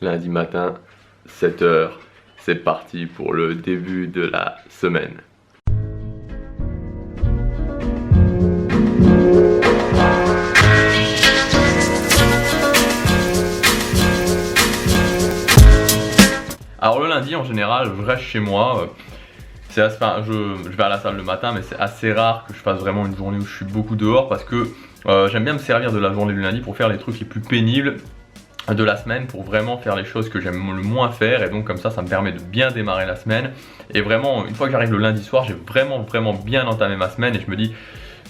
Lundi matin, 7 heures, c'est parti pour le début de la semaine. Alors le lundi en général, je reste chez moi. Je vais à la salle le matin, mais c'est assez rare que je fasse vraiment une journée où je suis beaucoup dehors parce que j'aime bien me servir de la journée du lundi pour faire les trucs les plus pénibles de la semaine, pour vraiment faire les choses que j'aime le moins faire, et donc comme ça me permet de bien démarrer la semaine. Et vraiment, une fois que j'arrive le lundi soir, j'ai vraiment bien entamé ma semaine et je me dis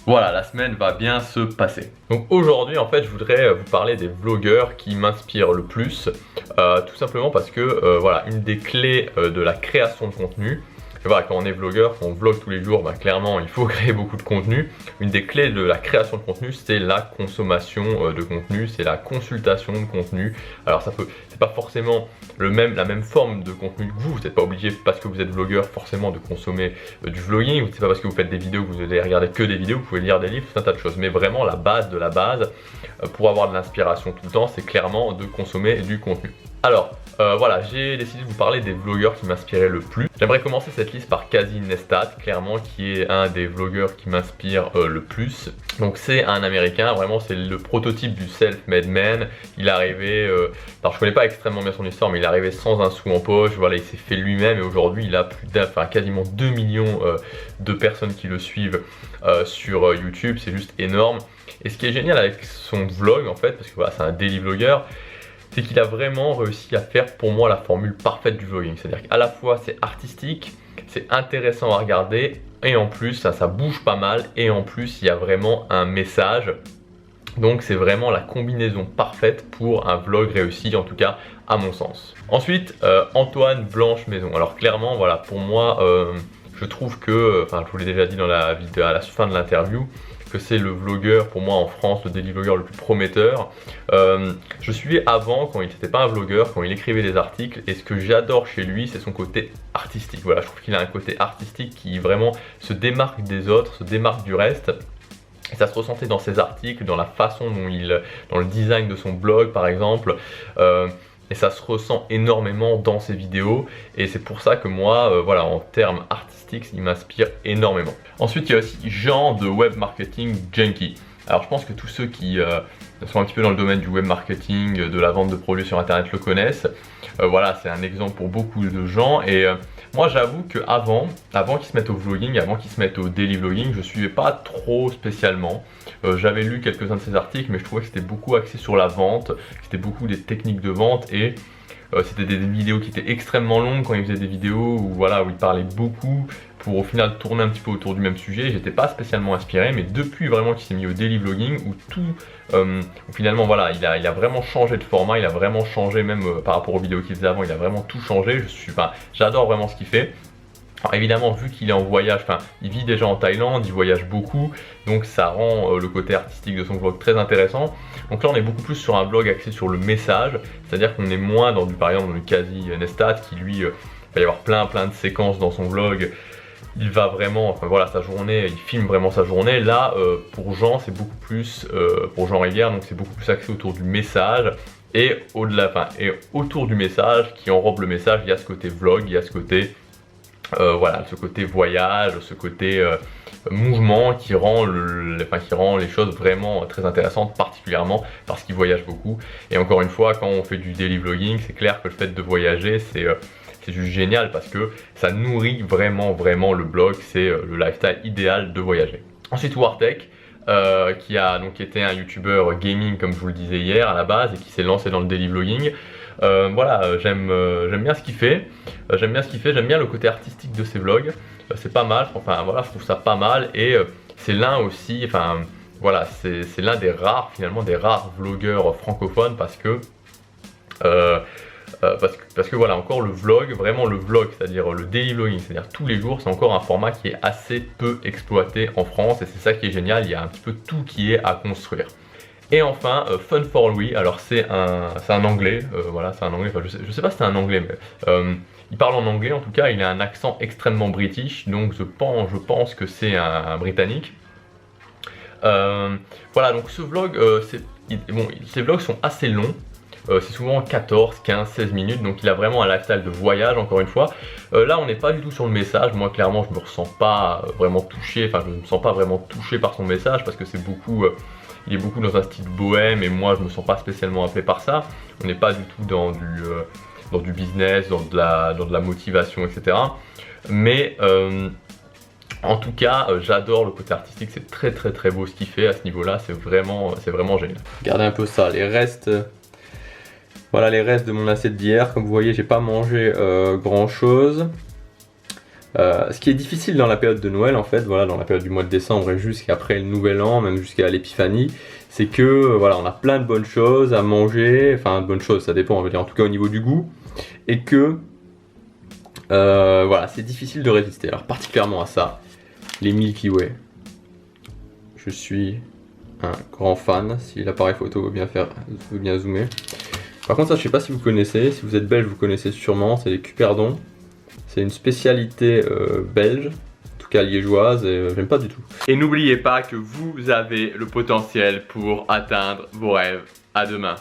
voilà, la semaine va bien se passer. Donc aujourd'hui en fait je voudrais vous parler des vlogueurs qui m'inspirent le plus, tout simplement parce que voilà, une des clés de la création de contenu. Et voilà, quand on est vlogueur, quand on vlog tous les jours, bah, clairement il faut créer beaucoup de contenu. Une des clés de la création de contenu, c'est la consommation de contenu, c'est la consultation de contenu. Alors c'est pas forcément la même forme de contenu que vous. Vous n'êtes pas obligé, parce que vous êtes vlogueur, forcément de consommer du vlogging. C'est pas parce que vous faites des vidéos que vous allez regarder que des vidéos. Vous pouvez lire des livres, tout un tas de choses. Mais vraiment la base de la base, pour avoir de l'inspiration tout le temps, c'est clairement de consommer du contenu. Alors voilà, j'ai décidé de vous parler des vlogueurs qui m'inspiraient le plus. J'aimerais commencer cette liste par Casey Neistat, clairement, qui est un des vlogueurs qui m'inspire le plus. Donc c'est un américain, vraiment c'est le prototype du self-made man. Il est arrivé, alors je connais pas extrêmement bien son histoire, mais il est arrivé sans un sou en poche. Voilà, il s'est fait lui-même et aujourd'hui il a quasiment 2 millions de personnes qui le suivent sur YouTube. C'est juste énorme. Et ce qui est génial avec son vlog en fait, parce que voilà, c'est un daily vlogger, c'est qu'il a vraiment réussi à faire pour moi la formule parfaite du vlogging. C'est-à-dire qu'à la fois c'est artistique, c'est intéressant à regarder, et en plus ça bouge pas mal, et en plus il y a vraiment un message. Donc c'est vraiment la combinaison parfaite pour un vlog réussi, en tout cas à mon sens. Ensuite, Antoine Blanche Maison. Alors clairement, voilà, pour moi, je trouve que, enfin je vous l'ai déjà dit dans la vidéo à la fin de l'interview, que c'est le vlogueur pour moi en France, le daily vlogger le plus prometteur. Je suivais avant, quand il n'était pas un vlogueur, quand il écrivait des articles, et ce que j'adore chez lui, c'est son côté artistique. Voilà, je trouve qu'il a un côté artistique qui vraiment se démarque des autres, se démarque du reste. Et ça se ressentait dans ses articles, dans la façon dont dans le design de son blog par exemple. Et ça se ressent énormément dans ses vidéos, et c'est pour ça que moi, voilà, en termes artistiques, il m'inspire énormément. Ensuite, il y a aussi Jean de Web Marketing Junkie. Alors je pense que tous ceux qui sont un petit peu dans le domaine du web marketing, de la vente de produits sur internet le connaissent. Voilà, c'est un exemple pour beaucoup de gens, et moi j'avoue que avant qu'ils se mettent au vlogging, avant qu'ils se mettent au daily vlogging, je suivais pas trop spécialement. J'avais lu quelques-uns de ses articles, mais je trouvais que c'était beaucoup axé sur la vente, que c'était beaucoup des techniques de vente, et c'était des vidéos qui étaient extrêmement longues quand il faisait des vidéos où, voilà, où il parlait beaucoup pour au final tourner un petit peu autour du même sujet. J'étais pas spécialement inspiré, mais depuis vraiment qu'il s'est mis au daily vlogging, où finalement voilà, il a vraiment changé de format, il a vraiment changé même par rapport aux vidéos qu'il faisait avant, il a vraiment tout changé. J'adore vraiment ce qu'il fait. Alors évidemment, vu qu'il est en voyage, il vit déjà en Thaïlande, il voyage beaucoup, donc ça rend le côté artistique de son vlog très intéressant. Donc là on est beaucoup plus sur un vlog axé sur le message, c'est-à-dire qu'on est moins dans par exemple dans le Casey Neistat qui lui, va y avoir plein de séquences dans son vlog. Il va vraiment, voilà, sa journée, il filme vraiment sa journée. Là, pour Jean, c'est beaucoup plus, pour Jean Rivière, donc c'est beaucoup plus axé autour du message. Et au-delà, et autour du message, qui enrobe le message, il y a ce côté vlog, il y a ce côté voilà, ce côté voyage, ce côté mouvement qui rend les choses vraiment très intéressantes, particulièrement parce qu'il voyage beaucoup. Et encore une fois, quand on fait du daily vlogging, c'est clair que le fait de voyager, c'est juste génial parce que ça nourrit vraiment le blog, c'est le lifestyle idéal de voyager. Ensuite, Wartech. Qui a donc été un youtubeur gaming comme je vous le disais hier à la base, et qui s'est lancé dans le daily vlogging. Voilà, j'aime bien ce qu'il fait, j'aime bien le côté artistique de ses vlogs, c'est pas mal, voilà, je trouve ça pas mal, et c'est l'un aussi, voilà, c'est l'un des rares, finalement, des rares vlogueurs francophones parce que voilà, encore le vlog, vraiment le vlog, c'est-à-dire le daily vlogging, c'est-à-dire tous les jours, c'est encore un format qui est assez peu exploité en France, et c'est ça qui est génial, il y a un petit peu tout qui est à construire. Et enfin, Fun for Louis, alors c'est un anglais, voilà, c'est un anglais, je sais pas si c'est un anglais, mais il parle en anglais en tout cas, il a un accent extrêmement british, donc je pense que c'est un britannique. Voilà, donc ce vlog, ces vlogs sont assez longs. c'est souvent 14, 15, 16 minutes, donc il a vraiment un lifestyle de voyage encore une fois. Là on n'est pas du tout sur le message, moi clairement je me ressens pas vraiment touché, enfin je ne me sens pas vraiment touché par son message parce que c'est beaucoup, il est beaucoup dans un style bohème et moi je me sens pas spécialement appelé par ça. On n'est pas du tout dans du business, dans de la motivation, etc. Mais en tout cas, j'adore le côté artistique, c'est très très très beau ce qu'il fait à ce niveau-là, c'est vraiment génial. Regardez un peu ça, les restes, voilà les restes de mon assiette d'hier. Comme vous voyez, j'ai pas mangé grand chose. Ce qui est difficile dans la période de Noël en fait, voilà, dans la période du mois de décembre et jusqu'après le nouvel an, même jusqu'à l'épiphanie, c'est que voilà, on a plein de bonnes choses à manger, enfin de bonnes choses, ça dépend, on va dire en tout cas au niveau du goût, et que voilà, c'est difficile de résister. Alors particulièrement à ça, les Milky Way. Je suis un grand fan, si l'appareil photo veut bien zoomer. Par contre ça je sais pas si vous connaissez, si vous êtes belge vous connaissez sûrement, c'est les cuperdons. C'est une spécialité belge, en tout cas liégeoise, et j'aime pas du tout. Et n'oubliez pas que vous avez le potentiel pour atteindre vos rêves. À demain.